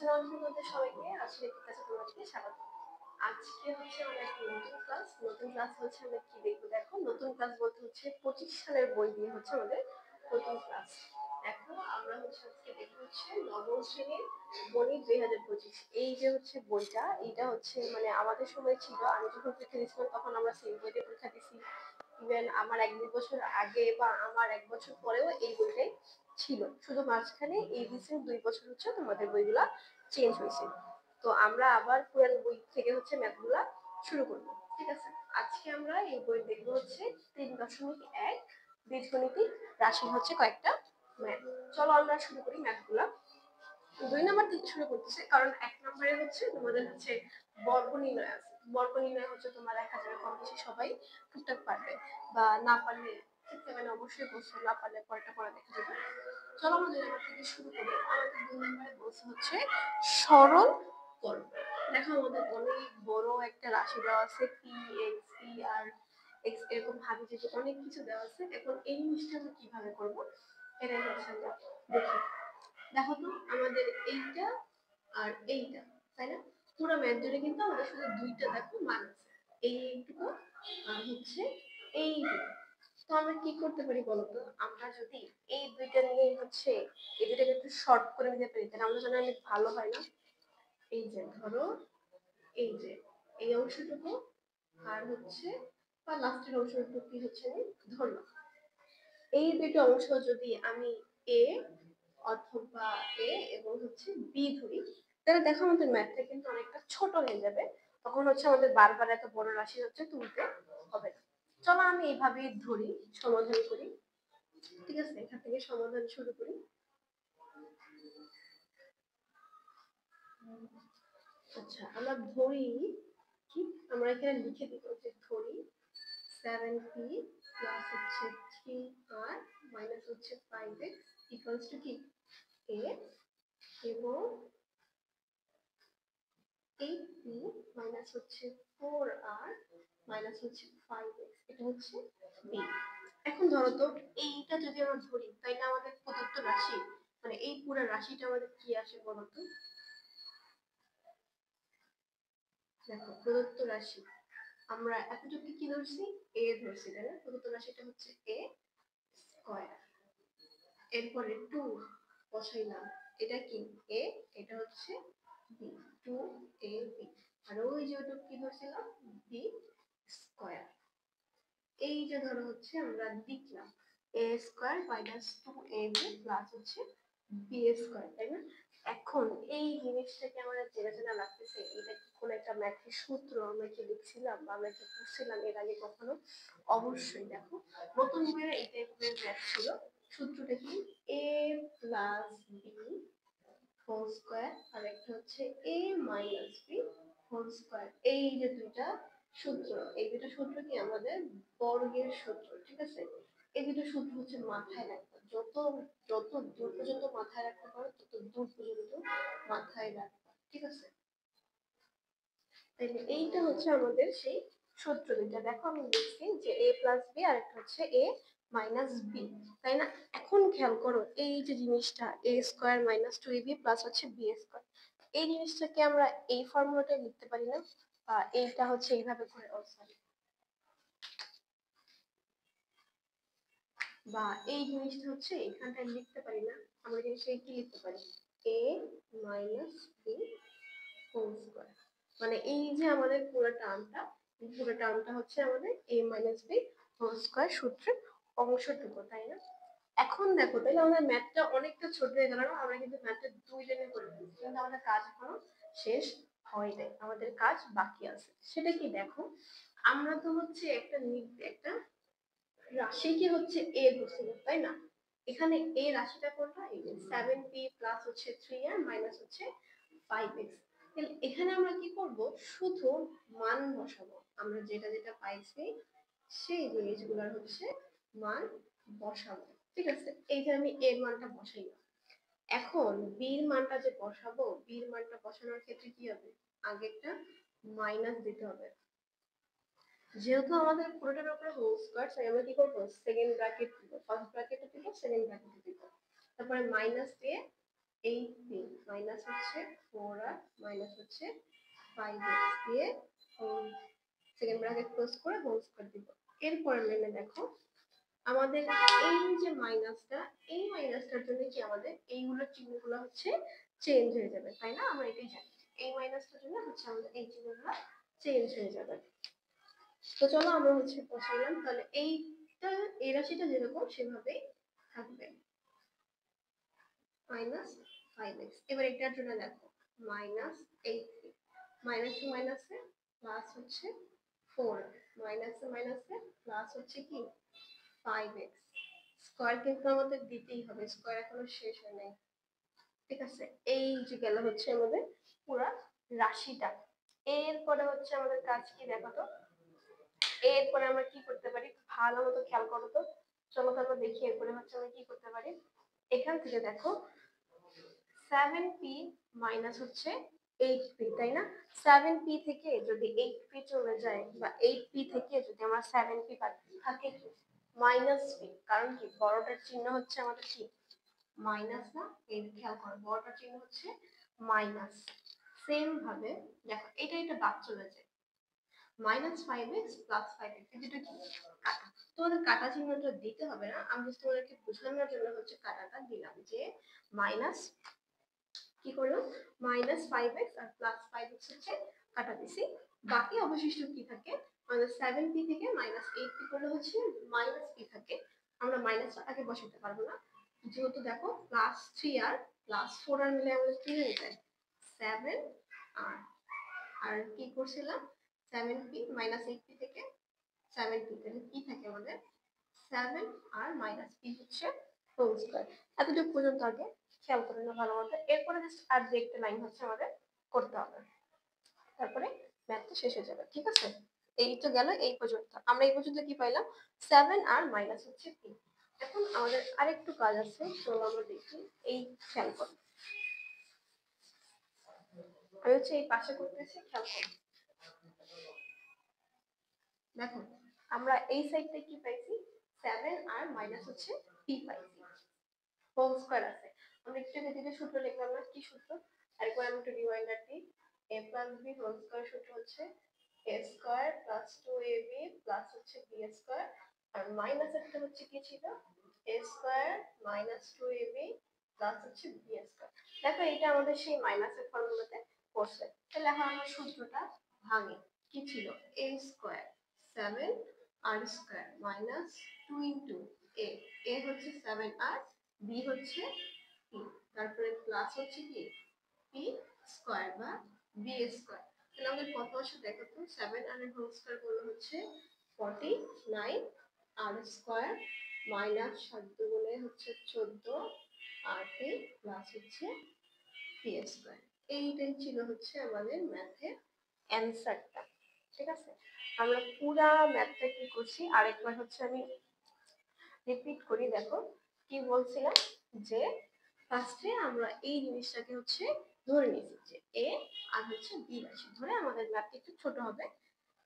আসসালামু আলাইকুম তোমাদের সবাইকে। আসলে ঠিক আছে, তোমাদেরকে স্বাগত। আজকে হচ্ছে আমাদের একটা নতুন ক্লাস। নতুন ক্লাস হচ্ছে আমরা কি দেখবো দেখো। নতুন ক্লাস বলতে হচ্ছে 25 সালের বই দিয়ে হচ্ছে আমাদের নতুন ক্লাস। দেখো আমরা হচ্ছে আজকে দেখবো হচ্ছে নবম শ্রেণীর গণিত 2025। এই যে হচ্ছে বইটা, এইটা হচ্ছে মানে আমাদের সময় ছিল, আমি যখন পরীক্ষা দিয়েছিলাম তখন আমরা সেই বইটা পরীক্ষা দিয়েছি। ইভেন আমার 1-2 বছর আগে বা আমার 1 বছর পরেও এই বইটাই ছিল। শুধু মাঝখানে এই রিসেন্ট 2 বছর হচ্ছে তোমাদের বইগুলা চেঞ্জ হয়েছে। তো আমরা আবার পুরান বই থেকে হচ্ছে ম্যাথগুলা শুরু করব। ঠিক আছে, আজকে আমরা এই বই দেখবো হচ্ছে 3.1 বীজগণিতিক রাশি হচ্ছে কয়েকটা ম্যাথ। চলো আমরা শুরু করি ম্যাথগুলা। 2 নম্বর থেকে শুরু করতেছে, কারণ 1 নম্বরে হচ্ছে তোমাদের হচ্ছে বর্গ নির্ণয় আছে। বর্গ নির্ণয় হচ্ছে তোমার 1000 কম বেশি সবাই টুকটাক পারবে, বা না পারলে মানে অবশ্যই বলছো, না পারলে পরেরটা পরে দেখা যাবে। চলো আমরা 2 নম্বর থেকে শুরু করি। আমাদের 2 নম্বরে বলছে হচ্ছে সরল করো। দেখো আমাদের অনেক বড় একটা রাশি দেওয়া আছে, P x P R x, এরকম ভাবে যে অনেক কিছু দেওয়া আছে। এখন এই জিনিসটা আমরা কিভাবে করব এটাই হচ্ছে আমরা দেখি। দেখো তো আমাদের এইটা আর এইটা, তাই না? পুরো ম্যাথ জুড়ে কিন্তু আমাদের শুধু দুইটা দেখো মান আছে, এইটুকু আর হচ্ছে এইটুকু। তো আমরা কি করতে পারি বলতো, আমরা যদি এই দুইটা নিয়ে হচ্ছে এই দুইটাকে একটু শর্ট করে নিতে পারি, তাহলে আমরা জানি অনেক ভালো হয় না? এই যে ধরো, এই যে এই অংশটুকু আর হচ্ছে বা লাস্টের অংশটুকু কি হচ্ছে আমি ধরলাম। এই দুইটা অংশ যদি আমি এ অথবা এ এবং হচ্ছে বি ধরি, তাহলে দেখো আমাদের ম্যাথটা কিন্তু অনেকটা ছোট হয়ে যাবে। তখন হচ্ছে আমাদের বারবার এত বড় রাশি হচ্ছে তুলতে হবে না। চলো আমি এইভাবেই ধরি, সমাধান করি। ঠিক আছে, এখান থেকে সমাধান শুরু করি। আচ্ছা, আমরা ধরি কি, আমরা এখানে লিখে দিব যে ধরি 7p প্লাস হচ্ছে 3r মাইনাস হচ্ছে 5x ইকুয়ালস টু কি a, এবং 8p মাইনাস হচ্ছে 4r মাইনাস হচ্ছে 5x, এটা হচ্ছে b। এখন ধরো তো, এইটা যদি আমরা ধরি তাইলে আমাদের প্রদত্ত রাশি মানে এই পুরো রাশিটা আমাদের কি আসে বলতো? দেখো প্রদত্ত রাশি আমরা এতটুকু কি ধরছি, a ধরছি, তাই না? প্রদত্ত রাশিটা হচ্ছে a স্কয়ার। এরপরে 2 বসাইলাম, এটা কি a, এটা হচ্ছে b, 2ab। আর ওই যে ওটা কি ধরছিলাম, b স্কয়ার। এই যে ধরো হচ্ছে আমরা লিখলাম a square minus 2ab plus হচ্ছে b স্কয়ার, তাই না? এখন এই জিনিসটাকে আমরা চেনা চেনা লাগতেছে, এটা কি কোনো একটা ম্যাথের সূত্র আমরা কি লিখছিলাম বা আমরা কি পড়ছিলাম এর আগে কখনো? অবশ্যই। দেখো নতুন বইয়ে এই টাইপের ম্যাথ ছিল। সূত্রটা কি, a plus b whole square আর একটা হচ্ছে a minus b whole square. এই যে দুইটা সূত্র, এই দুইটা সূত্র কি আমাদের বর্গের সূত্র। ঠিক আছে, এই দুটো সূত্র হচ্ছে মাথায় রাখতে, যত যত দূর পর্যন্ত মাথায় রাখতে পারো তত দূর পর্যন্ত মাথায় রাখতে। ঠিক আছে, তাহলে এইটা হচ্ছে আমাদের সেই সূত্র দুইটা। দেখো আমি লিখছি যে a প্লাস বি আর একটা হচ্ছে a মাইনাস বি, তাই না? এখন খেয়াল করো এই যে জিনিসটা a square minus 2ab plus হচ্ছে b স্কয়ার, এই জিনিসটাকে আমরা এই ফর্মুলাটাই লিখতে পারি না? বা এইটা হচ্ছে এইভাবে করে, সরি, বা এই জিনিসটা হচ্ছে এখানটায় লিখতে পারি না? আমরা জিনিসটা কি লিখতে পারি, a minus b whole square. মানে এই যে আমাদের পুরো টার্মটা হচ্ছে আমাদের a minus b whole square সূত্রের অংশটুকু, তাই না? এখন দেখো, তাহলে আমাদের ম্যাথটা অনেকটা ছোট হয়ে গেল না? আমরা কিন্তু ম্যাথটা 2 লাইনে করে ফেলছি, কিন্তু আমাদের কাজ এখনো শেষ হয় নাই, আমাদের কাজ বাকি আছে। সেটা কি দেখো, আমরা তো হচ্ছে একটা রাশিকে হচ্ছে a ধরছি, তাই না? এখানে a রাশিটা কোনটা, এই যে 7p প্লাস হচ্ছে 3r মাইনাস হচ্ছে 5x। তাহলে এখানে আমরা কি করব, শুধু মান বসাবো। আমরা যেটা যেটা পাইছি সেই জিনিসগুলোর হচ্ছে মান বসাবো। ঠিক আছে, এই যে আমি এর মানটা বসাইলাম। এখন বির মানটা যে বসাবো, বির মানটা বসানোর ক্ষেত্রে কি হবে, আগে একটা মাইনাস দিতে হবে। যেহেতু আমাদের পুরোটার উপরে হোল স্কয়ার, তাই আমরা কি করব, সেকেন্ড ব্র্যাকেট দিব, ফার্স্ট ব্র্যাকেটে দিব, সেকেন্ড ব্র্যাকেটে দিব, তারপরে মাইনাস দিয়ে 8b মাইনাস হচ্ছে 4r মাইনাস হচ্ছে 5x দিয়ে সেকেন্ড ব্র্যাকেট ক্লোজ করে হোল স্কয়ার দিব। এরপরে লাইনে দেখো আমাদের এই যে মাইনাসটা, এই মাইনাসটার জন্য কি আমাদের এইগুলোর চিহ্নগুলো হচ্ছে চেঞ্জ হয়ে যাবে, তাই না? আমরা এটাই জানি, এই মাইনাসটার জন্য হচ্ছে আমাদের এই চিহ্নগুলো চেঞ্জ হয়ে যাবে। তো চলো আমরা হচ্ছে বসাইলাম, তাহলে এইটা এই রাশিটা যেরকম সেভাবেই থাকবে মাইনাস 5x। এবার এটার জন্য দেখো মাইনাস 8 মাইনাসে মাইনাসে প্লাস হচ্ছে 4, মাইনাসে মাইনাসে প্লাস হচ্ছে কি 5x। স্কয়ার কিন্তু আমাদের দিতেই হবে, স্কয়ার এখনো শেষ হয় নাই, ঠিক আছে? এই যে গেল হচ্ছে আমাদের পুরা রাশিটা। এরপরে হচ্ছে আমাদের কাজ কি দেখো তো, এরপরে আমরা কি করতে পারি ভালো মতো খেয়াল করো তো। চলো তারপর দেখি এরপরে হচ্ছে আমরা কি করতে পারি। এখান থেকে দেখো 7p মাইনাস হচ্ছে 8p, তাই না? 7p থেকে যদি 8p চলে যায় বা 8p থেকে যদি আমরা 7p থাকে কি মাইনাস p, কারণ কি বড়টার চিহ্ন হচ্ছে আমাদের কি মাইনাস না? এই খেয়াল করো বড়টার চিহ্ন হচ্ছে মাইনাস। সেম ভাবে দেখো এটা বাদ চলে যায়, মাইনাস 5x প্লাস 5x, এটা কি কাটা। তোমাদের কাটা চিহ্নটা দিতে হবে না, আমি জাস্ট তোমাদেরকে বোঝানোর জন্য হচ্ছে কাটাটা দিলাম যে মাইনাস কি করলাম মাইনাস 5x আর প্লাস 5x হচ্ছে কাটা দিছি। বাকি অবশিষ্ট কি থাকে আমাদের 7p থেকে মাইনাস 8p করলে হচ্ছে মাইনাস p থাকে। আমরা মাইনাসটা আগে বসাতে পারবো না, যেহেতু দেখো প্লাস 3r প্লাস 4r মিলে আমাদের কি হয়ে যায় 7r। আর কি করছিলাম 7p মাইনাস 8p থেকে 7p, তাহলে কি থাকে আমাদের 7r মাইনাস p হচ্ছে হোল স্কয়ার। এতটুকু পর্যন্ত আগে খেয়াল করে না ভালো মতো। এরপরে জাস্ট আর যে একটা লাইন হচ্ছে আমাদের করতে হবে, তারপরে ম্যাথটা শেষ হয়ে যাবে, ঠিক আছে? এই তো গেল এই পর্যন্ত। আমরা এই পর্যন্ত কি পাইলাম 7r মাইনাস হচ্ছে p। এখন আমাদের আরেকটু কাজ আছে, চলো আমরা দেখি। এই খেয়াল করো, আমি হচ্ছে এই পাশে করতেছি, খেয়াল করো। দেখো আমরা এই সাইডটা কি পাইছি 7r মাইনাস হচ্ছে p পাইছি, হোল স্কয়ার আছে। আমরা একটু ভেতরে সূত্র লিখলাম না, কি সূত্র আরেকবার আমি একটু রিমাইন্ডার দিই। a plus b whole square সূত্র হচ্ছে a square plus 2ab plus হচ্ছে b স্কয়ার, আর মাইনাস একটা হচ্ছে কি ছিল a square minus 2ab plus হচ্ছে b স্কয়ার। দেখো এটা আমাদের সেই মাইনাসের ফর্মুলাতে পড়ছে। তাহলে এখন আমরা সূত্রটা ভাঙি, কি ছিল a square 7r square minus 2 into a হচ্ছে 7r, b হচ্ছে p, তারপরে প্লাস হচ্ছে কি p স্কয়ার বা b স্কয়ার। তাহলে আমাদের কত আসে দেখো তো, 7r এর হোল স্কয়ার করলে হচ্ছে 49 r স্কয়ার মাইনাস 7 দুগুণে হচ্ছে 14 আর p প্লাস হচ্ছে p স্কয়ার। এইটাই ছিল হচ্ছে আমাদের ম্যাথের অ্যানসারটা, ঠিক আছে? আমরা পুরা ম্যাথটা কি করছি আরেকবার হচ্ছে আমি রিপিট করি। দেখো কি বলছিলাম যে ফার্স্টে আমরা এই জিনিসটাকে হচ্ছে ধরে নিয়েছি যে a আর হচ্ছে b রাশি ধরে আমাদের ম্যাথটা একটু ছোট হবে।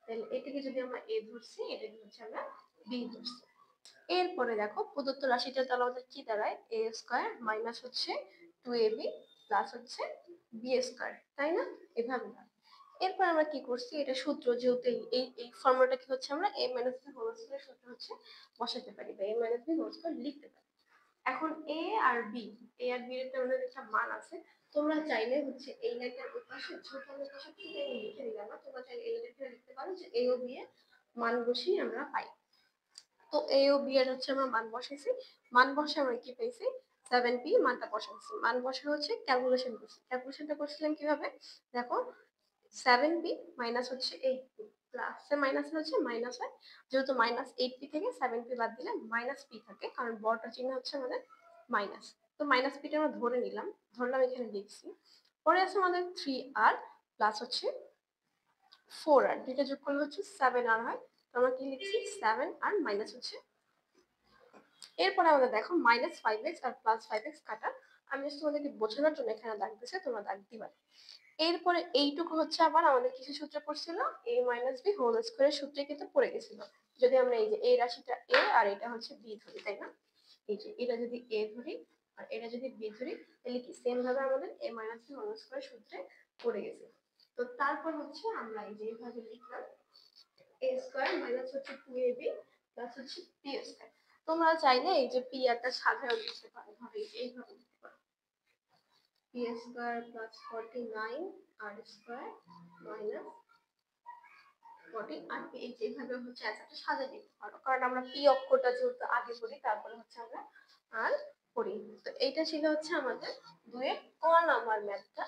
তাহলে এটাকে যদি আমরা a ধরছি, এটাকে হচ্ছে আমরা b ধরছি। এরপরে দেখো প্রদত্ত রাশিটা তাহলে আমাদের কি দাঁড়ায় a স্কয়ার মাইনাস হচ্ছে 2ab প্লাস হচ্ছে b স্কয়ার, তাই না? এভাবে। এরপর আমরা কি করছি, এটা সূত্র যেহেতু এই ফর্মুলাটা কি হচ্ছে আমরা a minus b whole square সূত্র হচ্ছে বসাতে পারি বা a minus b whole square লিখতে পারি। এখন a আর b এর একটা মান আছে, তোমরা চাইলে হচ্ছে এই লাইনটার ওই পাশে ছোট লাইনের পাশে কি আমি লিখে দিলাম না, তোমরা চাইলে এই লাইনটা লিখতে পারো যে a ও b এর মান বসিয়ে আমরা পাই। তো a ও b এর হচ্ছে আমরা মান বসাইছি, মান বসে আমরা কি পেয়েছি 7p মানটা বসাইছি। মান বসে হচ্ছে ক্যালকুলেশন করছি, ক্যালকুলেশনটা করছিলাম কিভাবে দেখো 7p মাইনাস হচ্ছে 8p প্লাস মাইনাস হচ্ছে মাইনাস হয়, যেহেতু মাইনাস 8p থেকে 7p বাদ দিলে মাইনাস p থাকে, কারণ বড়টা চিহ্ন হচ্ছে আমাদের মাইনাস। তো মাইনাস পিটা আমরা ধরে নিলাম, ধরলাম এখানে লিখছি। পরে আছে আমাদের 3r প্লাস হচ্ছে 4r, দুইটা যোগ করলে হচ্ছে 7r হয়। তো আমরা কি লিখছি 7r মাইনাস হচ্ছে। এরপরে আমাদের দেখো মাইনাস 5x আর প্লাস 5x কাটা, আমি জাস্ট তোমাদেরকে বোঝানোর জন্য এখানে দাগ দিয়েছি, তোমরা দাগ দিবা। এরপরে এইটুকু হচ্ছে আবার আমাদের কিছু সূত্র পড়ছিল a মাইনাস b হোল স্কয়ারের সূত্রে কিন্তু পড়ে গেছিল। যদি আমরা এই যে a রাশিটা a আর এটা হচ্ছে b ধরি, তাই না? এই যে এটা যদি a ধরি আর এটা যদি বি ধরি তাহলে কি সেম ভাবে আমাদের a minus b whole square সূত্রে পড়ে গেছে। তো তারপর হচ্ছে আমরা এই যে এইভাবে লিখলাম a স্কয়ার মাইনাস হচ্ছে 2ab প্লাস হচ্ছে p স্কয়ার। তোমরা চাইলে এই যে p একটা সাধারণ লিখতে পারো, ধরো এইভাবে লিখতে পারো p square plus 49 r square minus 40 আর এই যেভাবে হচ্ছে অ্যান্সারটা সাজিয়ে দিতে পারো, কারণ আমরা p অক্ষরটা যেহেতু আগে পড়ি তারপরে হচ্ছে আমরা আর পড়ি। তো এইটা ছিল হচ্ছে আমাদের 2 এর ক নাম্বার ম্যাথটা।